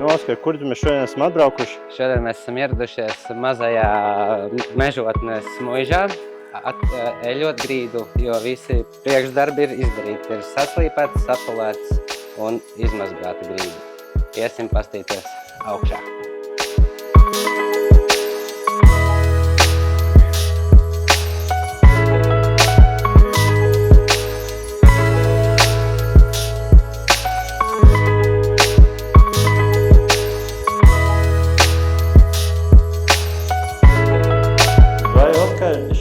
Oskar, kur mēs šodien esam atbraukuši? Šodien mēs esam ieradušies mazajā mežotnes Muižā eļot grīdu, jo visi priekšdarbi ir izdarīti. Ir saslīpēts, sapulēts un izmazgāta grīda. Iesim pastīties augšā.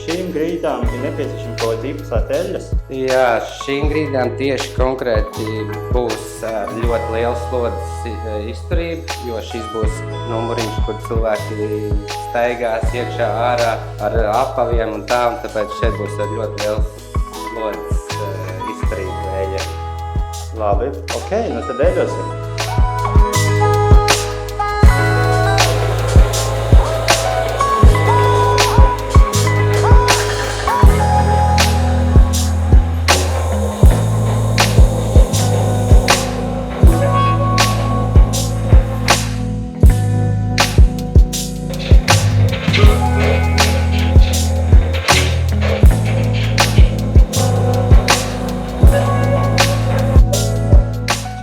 Šīm grīdām ir nepieciešama kaut kāda īpašā eļļas? Jā, šīm grīdām tieši konkrēti būs ļoti liels slodzes izturība, jo šis būs numuriņš, kur cilvēki staigās iekšā ārā ar apaviem un tā, un tāpēc šeit būs ļoti liels slodzes izturība eļļa. Labi, ok, nu tad eļosim.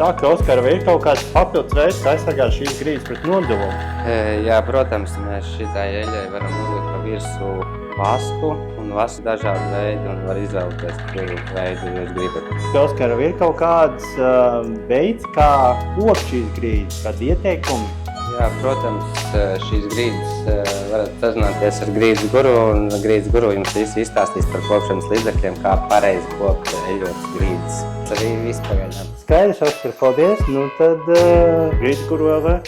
Saka, Oskar, vai ir kaut kāds papildus veids, kā aizsargāt šīs grīdas pret nodilumu? Jā, protams, mēs šitai eļļai varam uzlikt pa virsū vasku, un vasku dažādi veidi, un var izvēlēties, kuru veidu jūs gribat. Oskar, vai ir kaut kāds veids, kā kopt šīs grīdas, kādi ieteikumi? Jā, protams, šīs grīdas varat sazināties ar grīdas guru, un grīdas guru jums visi izstāstīs par kopšanas līdzekļiem, kā pareizi kopt eļotas grīdas. Tas arī viss pagaidām. Skaidrs, Oskar, paldies. Nu tad grīdas guru vēl.